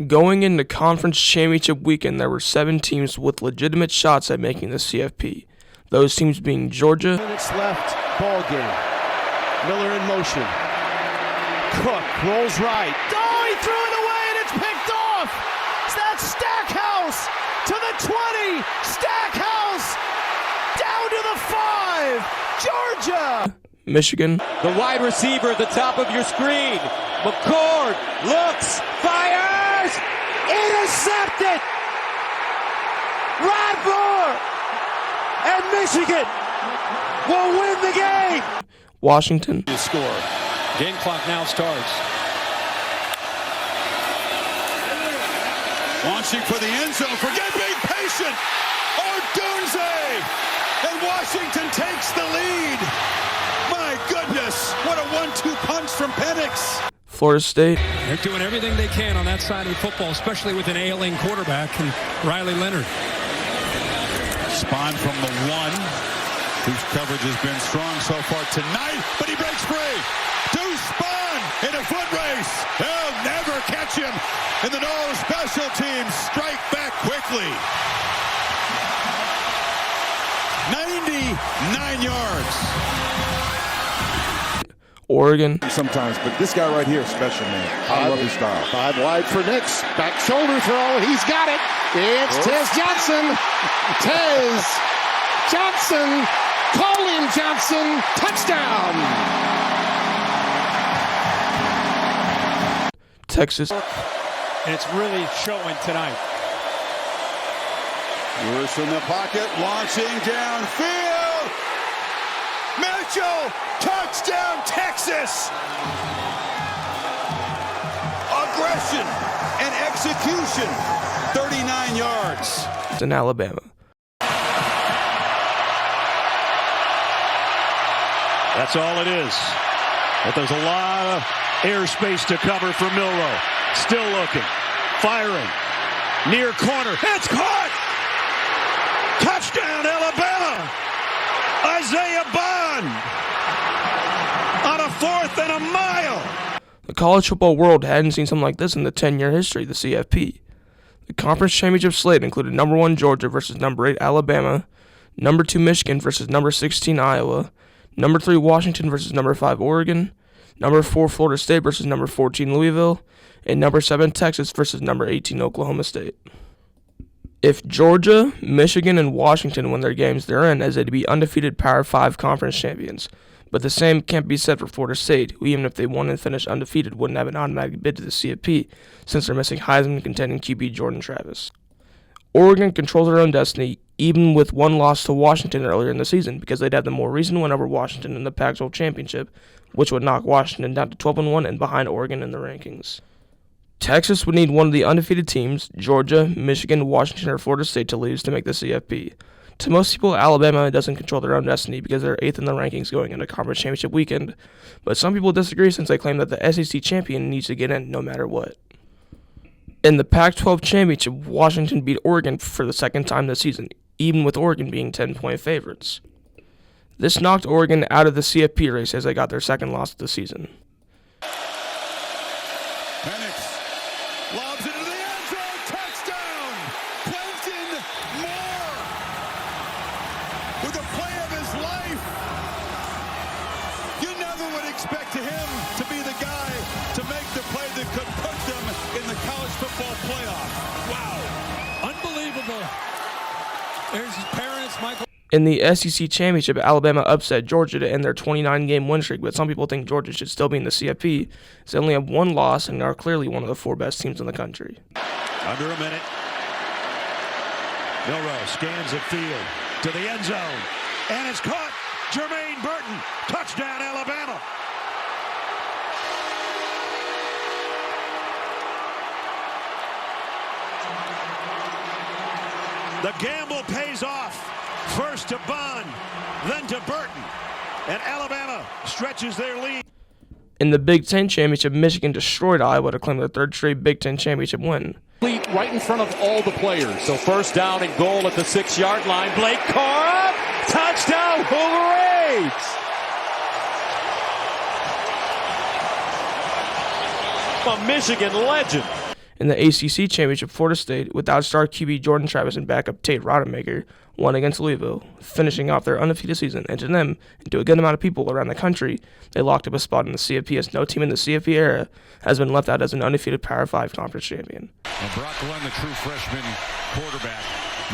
Going into conference championship weekend, there were 7 teams with legitimate shots at making the CFP. Those teams being Georgia. Minutes left, ball game. Miller in motion. Cook rolls right. Oh, he threw it away and it's picked off. That's Stackhouse to the 20. Stackhouse down to the 5. Georgia. Michigan. The wide receiver at the top of your screen. McCord looks, fires, intercepted. Rod Moore and Michigan will win the game. Washington. Score. Game clock now starts. Launching for the end zone. Forget being patient. Odunze. And Washington takes the lead. My goodness. What a 1-2 punch from Penix. Florida State. They're doing everything they can on that side of the football, especially with an ailing quarterback and Riley Leonard. Spawn from the 1, whose coverage has been strong so far tonight, but he breaks free. Deuce Spawn in a foot race. They'll never catch him. And the Noles special teams strike back quickly. 99 yards. Oregon. Sometimes, but this guy right here is special, man. I love his style. 5 wide for Nix. Back shoulder throw. He's got it. It's Tez Johnson. Tez Johnson. Call him Johnson. Touchdown. Texas. And it's really showing tonight. Lewis in the pocket, launching downfield. Mitchell, touchdown, Texas. Aggression and execution, 39 yards. In Alabama. That's all it is. But there's a lot of airspace to cover for Milroe. Still looking, firing, near corner. It's caught! Touchdown, Alabama! Isaiah Bond on a 4th and a mile. The college football world hadn't seen something like this in the 10-year history of the CFP. The conference championship slate included number 1 Georgia versus number 8 Alabama, number 2 Michigan versus number 16 Iowa, number 3 Washington versus number 5 Oregon, number 4 Florida State versus number 14 Louisville, and number 7 Texas versus number 18 Oklahoma State. If Georgia, Michigan, and Washington win their games, they're in as they'd be undefeated Power 5 conference champions. But the same can't be said for Florida State, who even if they won and finished undefeated wouldn't have an automatic bid to the CFP, since they're missing Heisman contending QB Jordan Travis. Oregon controls their own destiny, even with one loss to Washington earlier in the season, because they'd have the more recent win over Washington in the Pac-12 championship, which would knock Washington down to 12-1 and behind Oregon in the rankings. Texas would need one of the undefeated teams, Georgia, Michigan, Washington, or Florida State, to lose to make the CFP. To most people, Alabama doesn't control their own destiny because they're 8th in the rankings going into conference championship weekend, but some people disagree since they claim that the SEC champion needs to get in no matter what. In the Pac-12 championship, Washington beat Oregon for the 2nd time this season, even with Oregon being 10-point favorites. This knocked Oregon out of the CFP race as they got their 2nd loss of the season. Penix lobs into the end zone. Touchdown! Quentin Moore with a play of his life. You never would expect him to be the guy to make the play that could put them in the college football playoff. Wow. Unbelievable. There's his parents, Michael. In the SEC championship, Alabama upset Georgia to end their 29-game win streak, but some people think Georgia should still be in the CFP, as they only have 1 loss and are clearly one of the 4 best teams in the country. Under a minute. Milroe scans the field to the end zone. And it's caught. Jermaine Burton. Touchdown, Alabama. The gamble pays off. First to Bond, then to Burton. And Alabama stretches their lead. In the Big Ten championship, Michigan destroyed Iowa to claim their 3rd straight Big Ten championship win. Right in front of all the players. So first down and goal at the 6-yard line. Blake Corum, touchdown, Wolverines! A Michigan legend. In the ACC Championship, Florida State, without star QB Jordan Travis and backup Tate Rodemaker, won against Louisville, finishing off their undefeated season, and to them, and to a good amount of people around the country, they locked up a spot in the CFP as no team in the CFP era has been left out as an undefeated Power 5 conference champion. And Brock Glenn, the true freshman quarterback,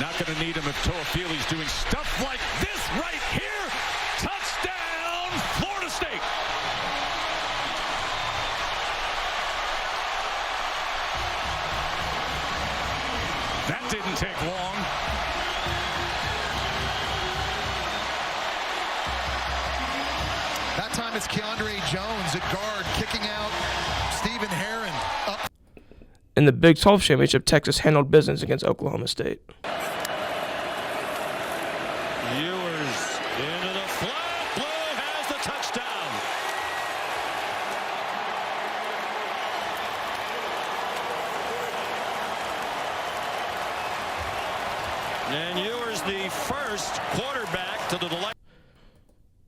not going to need him if Toafili's doing stuff like this right here. Touchdown, Florida State. That didn't take long. That time it's Keandre Jones at guard, kicking out Stephen Herron. Up. In the Big 12 Championship, Texas handled business against Oklahoma State. Ewers into the flat. Blue has the touchdown. And Ewers the first quarterback to the delight.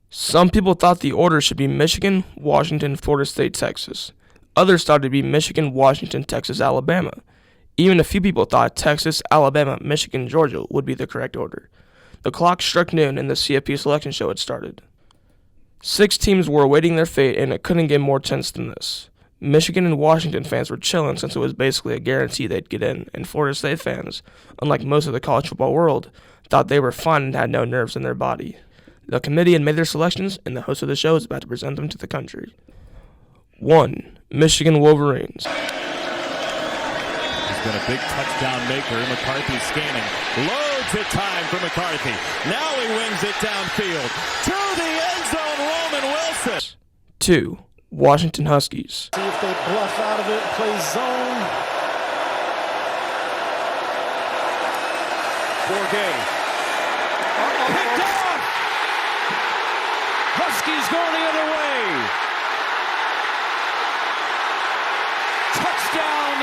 Some people thought the order should be Michigan, Washington, Florida State, Texas. Others thought it would be Michigan, Washington, Texas, Alabama. Even a few people thought Texas, Alabama, Michigan, Georgia would be the correct order. The clock struck noon and the CFP selection show had started. 6 teams were awaiting their fate, and it couldn't get more tense than this. Michigan and Washington fans were chilling since it was basically a guarantee they'd get in, and Florida State fans, unlike most of the college football world, thought they were fine and had no nerves in their body. The committee had made their selections, and the host of the show is about to present them to the country. 1. Michigan Wolverines. He's been a big touchdown maker. McCarthy scanning. Loads it time for McCarthy. Now he wings it downfield. To the end zone, Roman Wilson. 2. Washington Huskies. See if they bluff out of it, play zone. Bourget. Picked off! Huskies going the other way. Touchdown,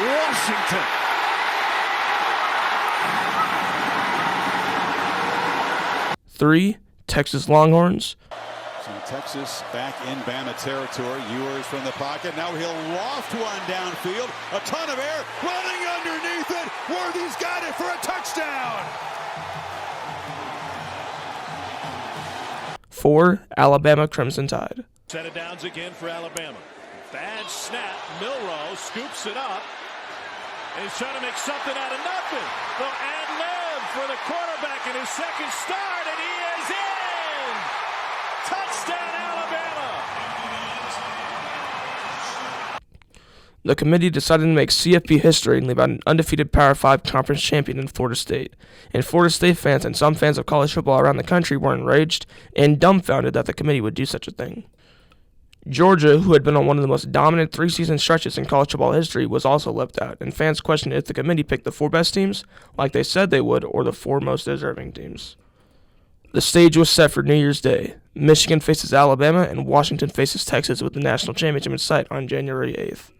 Washington. 3. Texas Longhorns. So Texas back in Bama territory. Ewers from the pocket. Now he'll loft one downfield. A ton of air. Running underneath it. Worthy's got it for a touchdown. 4. Alabama Crimson Tide. Set it downs again for Alabama. Bad snap. Milrow scoops it up. And he's trying to make something out of nothing. The ad-lib for the quarterback in his second start, and he is in! Touchdown, Alabama! The committee decided to make CFP history and leave out an undefeated Power 5 conference champion in Florida State. And Florida State fans and some fans of college football around the country were enraged and dumbfounded that the committee would do such a thing. Georgia, who had been on one of the most dominant 3-season stretches in college football history, was also left out, and fans questioned if the committee picked the 4 best teams, like they said they would, or the 4 most deserving teams. The stage was set for New Year's Day. Michigan faces Alabama, and Washington faces Texas with the national championship in sight on January 8th.